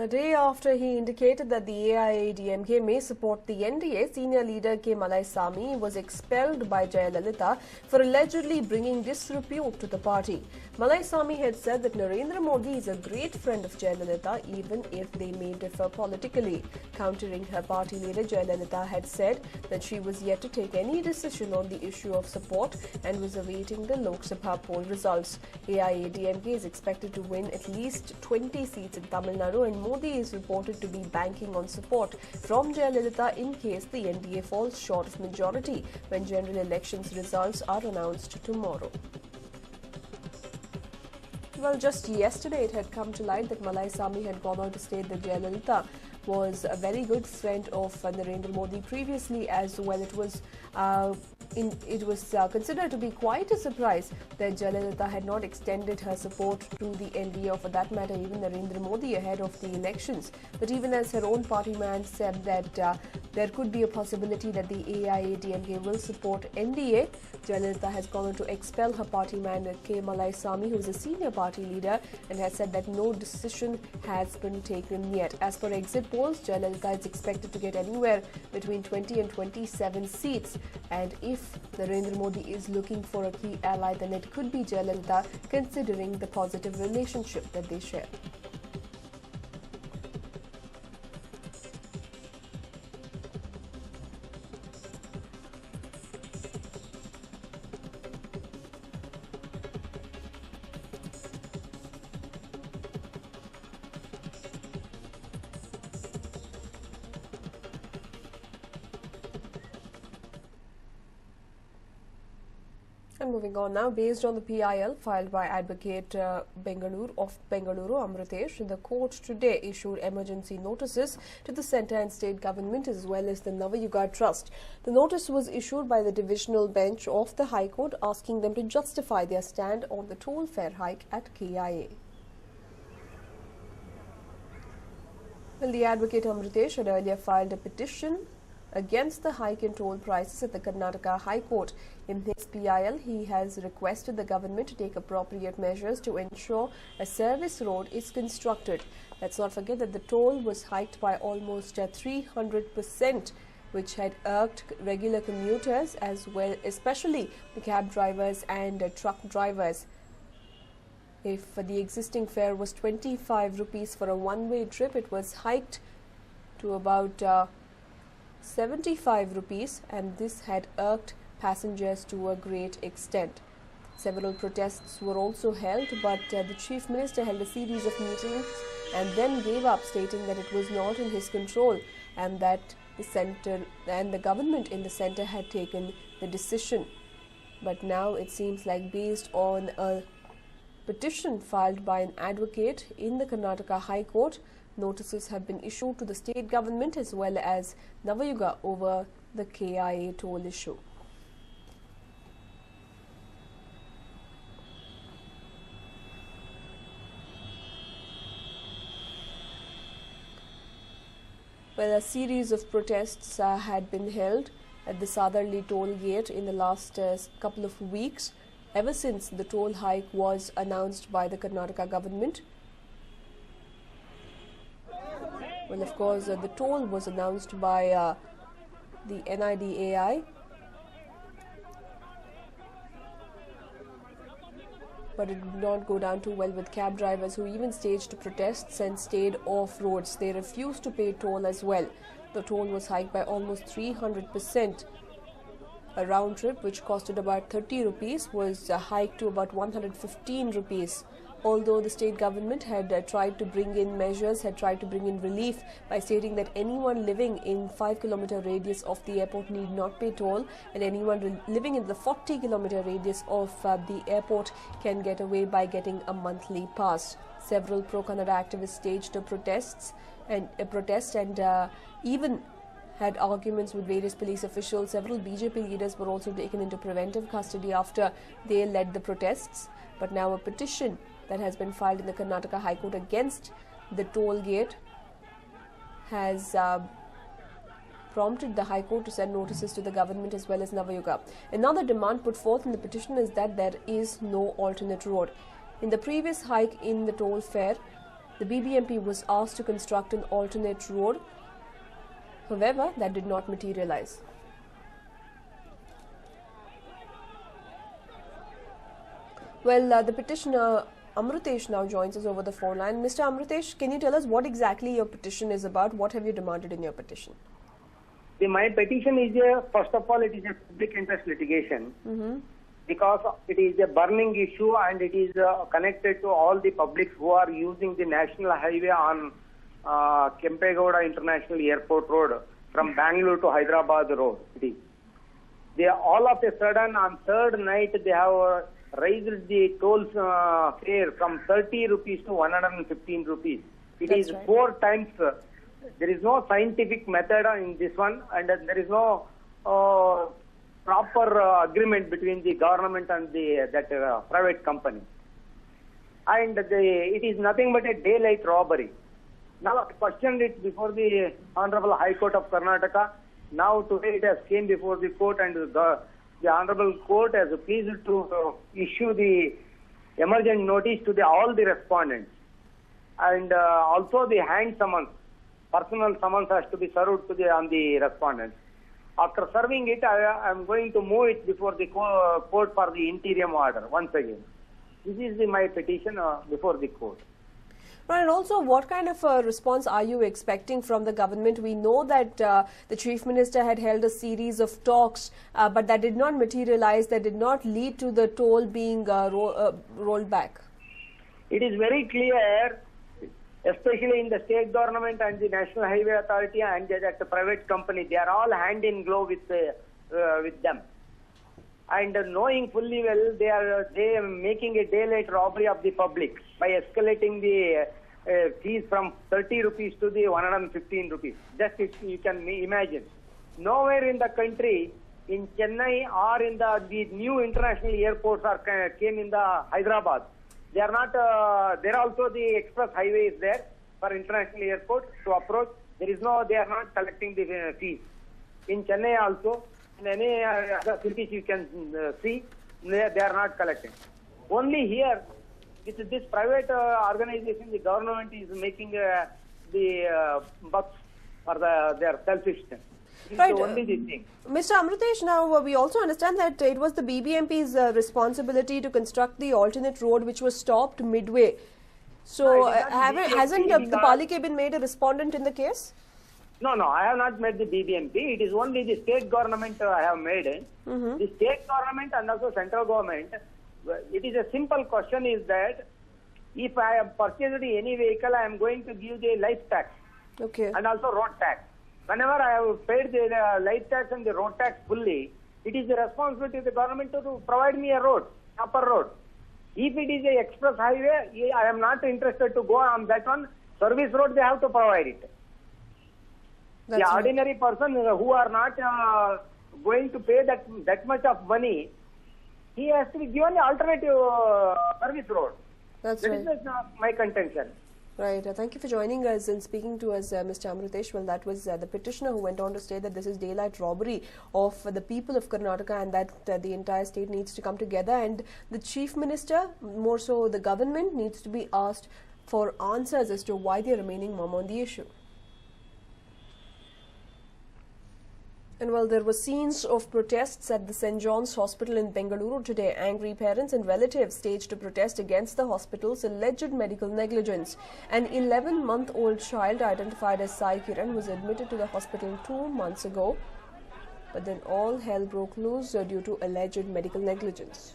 A day after he indicated that the AIADMK may support the NDA, senior leader K. Malaisamy was expelled by Jayalalitha for allegedly bringing disrepute to the party. Malaisamy had said that Narendra Modi is a great friend of Jayalalitha even if they may differ politically. Countering her party leader, Jayalalitha had said that she was yet to take any decision on the issue of support and was awaiting the Lok Sabha poll results. AIADMK is expected to win at least 20 seats in Tamil Nadu, and Modi is reported to be banking on support from Jayalalitha in case the NDA falls short of majority when general elections results are announced tomorrow. Well, just yesterday it had come to light that Malaisamy had gone on to state that Jayalalitha was a very good friend of Narendra Modi previously as well. It was considered to be quite a surprise that Jayalalitha had not extended her support to the NDA, or for that matter even Narendra Modi, ahead of the elections. But even as her own party man said that there could be a possibility that the AIADMK will support NDA, Jayalalitha has gone on to expel her party man K. Malaisamy, who is a senior party leader, and has said that no decision has been taken yet. As per exit polls, Jayalalitha is expected to get anywhere between 20 and 27 seats, and if Narendra Modi is looking for a key ally, then it could be Jayalalitha, considering the positive relationship that they share. And moving on now, based on the PIL filed by Advocate Bengaluru of Bengaluru, Amritesh, the court today issued emergency notices to the centre and state government as well as the Navayuga Trust. The notice was issued by the divisional bench of the High Court, asking them to justify their stand on the toll fare hike at KIA. Well, the Advocate Amritesh had earlier filed a petition against the hike in toll prices at the Karnataka High Court. In his PIL, he has requested the government to take appropriate measures to ensure a service road is constructed. Let's not forget that the toll was hiked by almost 300%, which had irked regular commuters as well, especially the cab drivers and truck drivers. If the existing fare was 25 rupees for a one-way trip, it was hiked to about 75 rupees, and this had irked passengers to a great extent. Several protests were also held, but the Chief Minister held a series of meetings and then gave up, stating that it was not in his control and that the centre and the government in the centre had taken the decision. But now it seems like, based on a petition filed by an advocate in the Karnataka High Court, notices have been issued to the state government as well as Navayuga over the KIA toll issue. Well, a series of protests had been held at the Southerly toll gate in the last couple of weeks, ever since the toll hike was announced by the Karnataka government. Well, of course, the toll was announced by the NIDAI, but it did not go down too well with cab drivers, who even staged protests and stayed off roads. They refused to pay toll as well. The toll was hiked by almost 300%. A round trip, which costed about 30 rupees, was hiked to about 115 rupees. Although the state government had tried to bring in measures, had tried to bring in relief by stating that anyone living in 5-kilometer radius of the airport need not pay toll, and anyone living in the 40-kilometer radius of the airport can get away by getting a monthly pass. Several pro-Kannada activists staged protest and even had arguments with various police officials. Several BJP leaders were also taken into preventive custody after they led the protests. But now a petition that has been filed in the Karnataka High Court against the toll gate has prompted the High Court to send notices to the government as well as Navayuga. Another demand put forth in the petition is that there is no alternate road. In the previous hike in the toll fare, the BBMP was asked to construct an alternate road. However, that did not materialize. Well, the petitioner Amrutesh now joins us over the phone line. Mr. Amrutesh, can you tell us what exactly your petition is about? What have you demanded in your petition? My petition is, first of all, it is a public interest litigation because it is a burning issue and it is connected to all the publics who are using the national highway on Kempegowda International Airport Road from Bangalore to Hyderabad Road. It is. They all of a sudden on third night they have raised the toll fare from 30 rupees to 115 rupees. It is right. 4 times. There is no scientific method in this one, and there is no proper agreement between the government and that private company. And it is nothing but a daylight robbery. Now I questioned it before the Honorable High Court of Karnataka. Now today it has came before the court, and the Honorable Court has pleased to issue the emergent notice to all the respondents, and also the hand summons. Personal summons has to be served to on the respondents. After serving it, I am going to move it before the court for the interim order once again. This is my petition before the court. Right, and also, what kind of a response are you expecting from the government? We know that the Chief Minister had held a series of talks, but that did not materialize, that did not lead to the toll being rolled back. It is very clear, especially in the state government and the National Highway Authority and the private company, they are all hand in glove with them. And knowing fully well, they are making a daylight robbery of the public by escalating the fees from 30 rupees to the 115 rupees. Just you can imagine. Nowhere in the country, in Chennai or in the new international airports came in the Hyderabad. They are not, there also the express highway is there for international airport to approach. There is no, they are not collecting the fees. In Chennai also, in any other cities you can see, they are not collecting. Only here, with this private organization, the government is making the bucks for their selfishness. Right. Only this thing. Mr. Amrutesh, now we also understand that it was the BBMP's responsibility to construct the alternate road which was stopped midway. So hasn't the Palike been made a respondent in the case? No, I have not made the BBMP. It is only the state government I have made it. The state government and also central government, it is a simple question is that if I have purchased any vehicle, I am going to give the life tax and also road tax. Whenever I have paid the life tax and the road tax fully, it is the responsibility of the government to provide me a road, proper road. If it is a express highway, I am not interested to go on that one. Service road, they have to provide it. The ordinary person who are not going to pay that much of money, he has to be given the alternative service road. That is my contention. Right. Thank you for joining us and speaking to us, Mr. Amrutesh. Well, that was the petitioner who went on to state that this is daylight robbery of the people of Karnataka and that the entire state needs to come together, and the Chief Minister, more so the government, needs to be asked for answers as to why they are remaining mum on the issue. And well, there were scenes of protests at the St. John's Hospital in Bengaluru today. Angry parents and relatives staged a protest against the hospital's alleged medical negligence. An 11-month-old child identified as Sai Kiran was admitted to the hospital 2 months ago. But then all hell broke loose due to alleged medical negligence.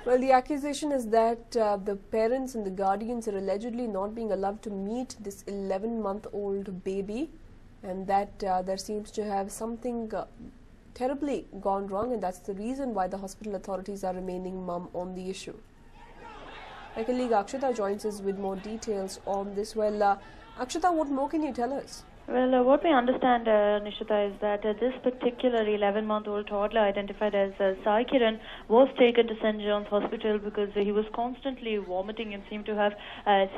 Well, the accusation is that the parents and the guardians are allegedly not being allowed to meet this 11-month-old baby, and that there seems to have something terribly gone wrong, and that's the reason why the hospital authorities are remaining mum on the issue. My colleague Akshita joins us with more details on this. Well, Akshita, what more can you tell us? Well, what we understand, Nishita, is that this particular 11-month-old toddler identified as Sai Kiran was taken to St. John's Hospital because he was constantly vomiting and seemed to have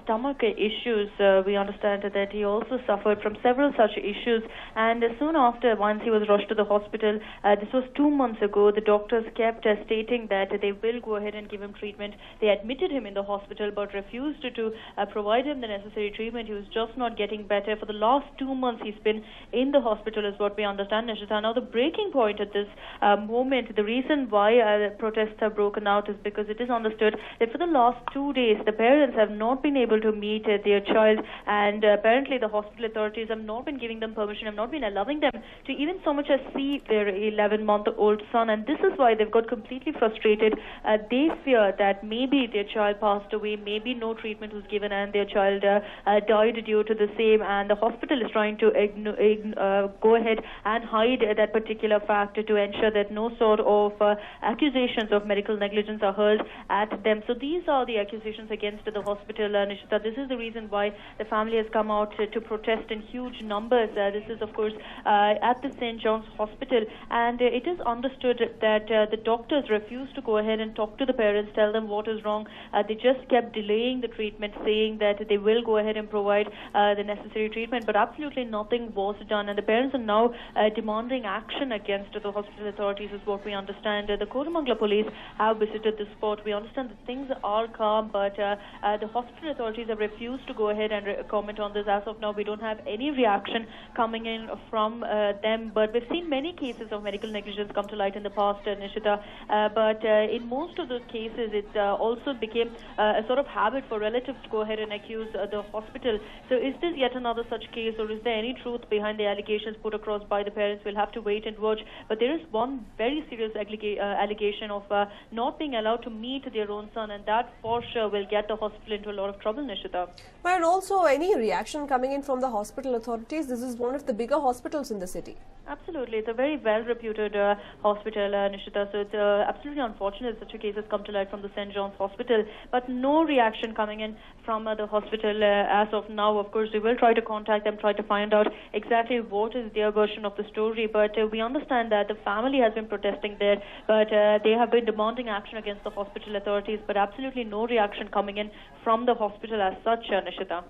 stomach issues. We understand that he also suffered from several such issues. And soon after, once he was rushed to the hospital, this was 2 months ago, the doctors kept stating that they will go ahead and give him treatment. They admitted him in the hospital but refused to provide him the necessary treatment. He was just not getting better. For the last 2 months, he's been in the hospital, is what we understand, Nishita. Now, the breaking point at this moment, the reason why protests have broken out is because it is understood that for the last 2 days, the parents have not been able to meet their child, and apparently the hospital authorities have not been giving them permission, have not been allowing them to even so much as see their 11-month-old son, and this is why they've got completely frustrated. They fear that maybe their child passed away, maybe no treatment was given, and their child died due to the same, and the hospital is trying to go ahead and hide that particular fact to ensure that no sort of accusations of medical negligence are hurled at them. So these are the accusations against the hospital, Nishita. This is the reason why the family has come out to protest in huge numbers. This is, of course, at the St. John's Hospital, and it is understood that the doctors refused to go ahead and talk to the parents, tell them what is wrong. They just kept delaying the treatment, saying that they will go ahead and provide the necessary treatment, but absolutely nothing was done, and the parents are now demanding action against the hospital authorities, is what we understand. The Koramangala police have visited the spot. We understand that things are calm, but the hospital authorities have refused to go ahead and comment on this. As of now, we don't have any reaction coming in from them, but we've seen many cases of medical negligence come to light in the past, Nishita, but in most of those cases, it also became a sort of habit for relatives to go ahead and accuse the hospital. So is this yet another such case, or is there any truth behind the allegations put across by the parents? We'll have to wait and watch. But there is one very serious allegation of not being allowed to meet their own son, and that for sure will get the hospital into a lot of trouble, Nishita. And also, any reaction coming in from the hospital authorities? This is one of the bigger hospitals in the city. Absolutely. It's a very well-reputed hospital, Nishita. So it's absolutely unfortunate such a case has come to light from the St. John's Hospital. But no reaction coming in from the hospital as of now. Of course, we will try to contact them, try to find out exactly what is their version of the story. But we understand that the family has been protesting there, but they have been demanding action against the hospital authorities. But absolutely no reaction coming in from the hospital as such, Nishita.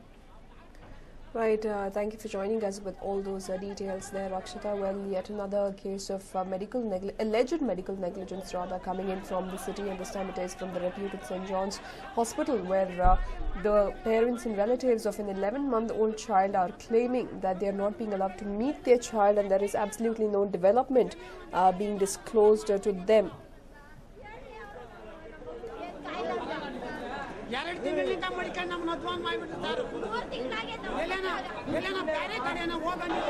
Right, thank you for joining us with all those details there, Akshita. Well, yet another case of alleged medical negligence coming in from the city, and this time it is from the reputed St. John's Hospital, where the parents and relatives of an 11-month-old child are claiming that they are not being allowed to meet their child, and there is absolutely no development being disclosed to them. ಎರಡು ತಿಂಗಳಿಂದ ಮಡಿಕೊಂಡು ನಮ್ಮ ಮದ್ವಾನ್ ಮಾಡಿಬಿಟ್ಟಿದ್ದಾರೆ 3 ತಿಂಗಳಾಗಿದೆ. ಎಲ್ಲೇನ ಬೇರೆ ಕಡೆನ ಹೋಗಂತ